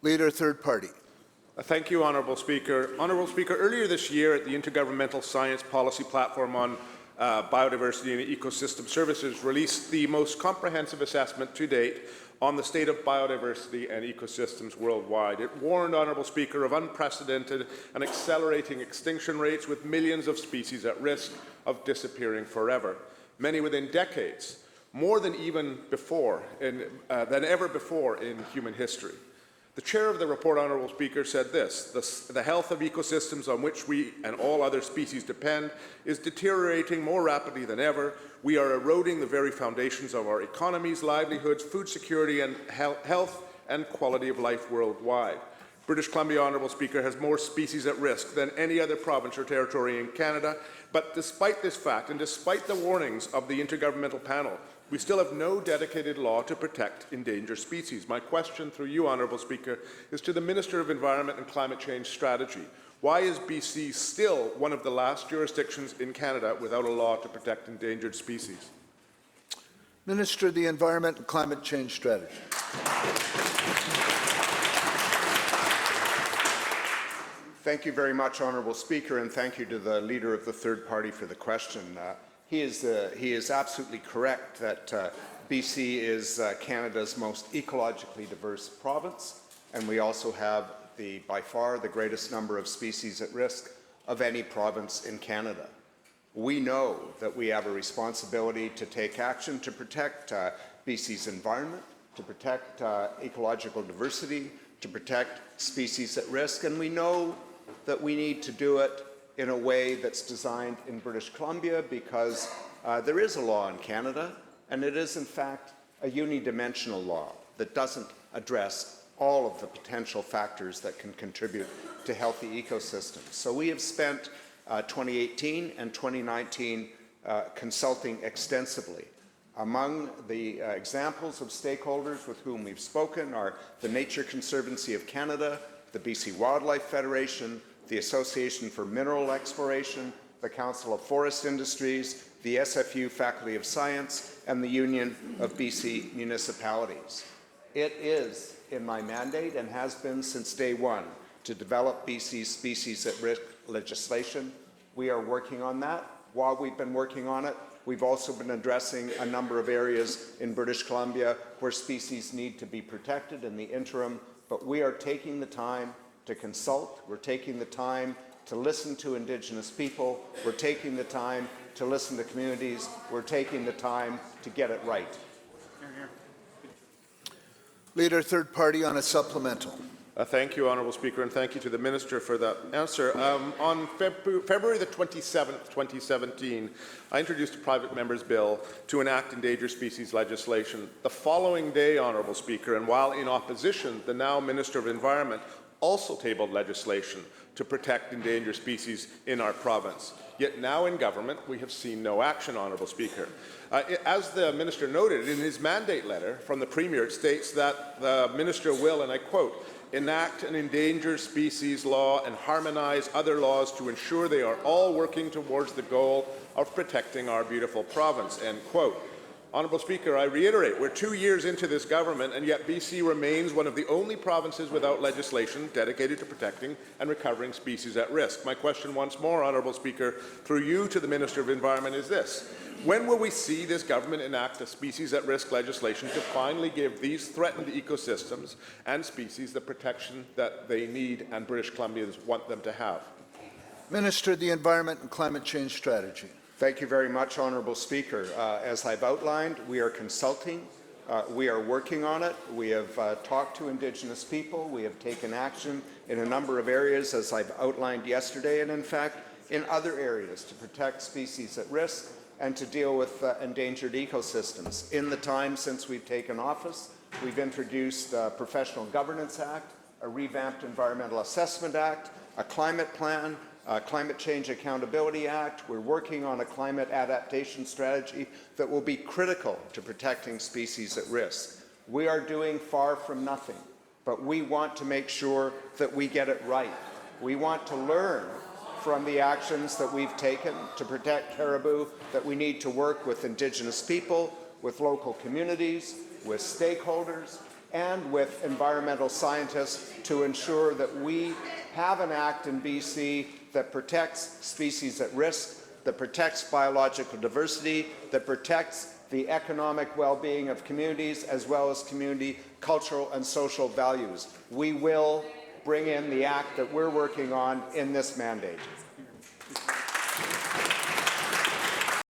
Leader, third party. Thank you, Honourable Speaker. Honourable Speaker, earlier this year at the Intergovernmental Science Policy Platform on Biodiversity and Ecosystem Services released the most comprehensive assessment to date on the state of biodiversity and ecosystems worldwide. It warned, Honourable Speaker, of unprecedented and accelerating extinction rates with millions of species at risk of disappearing forever, many within decades, more than ever before in human history. The chair of the report, Honourable Speaker, said this: the health of ecosystems on which we and all other species depend is deteriorating more rapidly than ever. We are eroding the very foundations of our economies, livelihoods, food security and health and quality of life worldwide. British Columbia, Honourable Speaker, has more species at risk than any other province or territory in Canada. But despite this fact, and despite the warnings of the Intergovernmental Panel, we still have no dedicated law to protect endangered species. My question through you, Honourable Speaker, is to the Minister of Environment and Climate Change Strategy. Why is BC still one of the last jurisdictions in Canada without a law to protect endangered species? Minister of the Environment and Climate Change Strategy. Thank you very much, Honourable Speaker, and thank you to the Leader of the Third Party for the question. He is absolutely correct that BC is Canada's most ecologically diverse province, and we also have by far the greatest number of species at risk of any province in Canada. We know that we have a responsibility to take action to protect BC's environment, to protect ecological diversity, to protect species at risk, and we know that we need to do it in a way that's designed in British Columbia because there is a law in Canada, and it is in fact a unidimensional law that doesn't address all of the potential factors that can contribute to healthy ecosystems. So we have spent 2018 and 2019 consulting extensively. Among the examples of stakeholders with whom we've spoken are the Nature Conservancy of Canada, the BC Wildlife Federation, the Association for Mineral Exploration, the Council of Forest Industries, the SFU Faculty of Science, and the Union of BC Municipalities. It is in my mandate, and has been since day one, to develop BC's species at risk legislation. We are working on that. While we've been working on it, we've also been addressing a number of areas in British Columbia where species need to be protected in the interim, but we are taking the time to consult, we're taking the time to listen to Indigenous people, we're taking the time to listen to communities, we're taking the time to get it right. Leader, third party on a supplemental. Thank you, Honourable Speaker, and thank you to the Minister for that answer. On February the 27th, 2017, I introduced a private member's bill to enact endangered species legislation. The following day, Honourable Speaker, and while in opposition, the now Minister of Environment also tabled legislation to protect endangered species in our province. Yet now in government, we have seen no action, Honourable Speaker. As the Minister noted, in his mandate letter from the Premier, it states that the Minister will, and I quote, enact an endangered species law and harmonize other laws to ensure they are all working towards the goal of protecting our beautiful province, end quote. Honourable Speaker, I reiterate, we're 2 years into this government, and yet BC remains one of the only provinces without legislation dedicated to protecting and recovering species at risk. My question once more, Honourable Speaker, through you to the Minister of Environment is this: when will we see this government enact a species at risk legislation to finally give these threatened ecosystems and species the protection that they need and British Columbians want them to have? Minister of the Environment and Climate Change Strategy. Thank you very much, Honourable Speaker. As I've outlined, we are consulting, we are working on it, we have talked to Indigenous people, we have taken action in a number of areas, as I've outlined yesterday, and in fact, in other areas to protect species at risk and to deal with endangered ecosystems. In the time since we've taken office, we've introduced a Professional Governance Act, a revamped Environmental Assessment Act, a climate plan, Climate Change Accountability Act. We're working on a climate adaptation strategy that will be critical to protecting species at risk. We are doing far from nothing, but we want to make sure that we get it right. We want to learn from the actions that we've taken to protect caribou, that we need to work with Indigenous people, with local communities, with stakeholders, and with environmental scientists to ensure that we have an act in BC that protects species at risk, that protects biological diversity, that protects the economic well-being of communities, as well as community cultural and social values. We will bring in the act that we're working on in this mandate.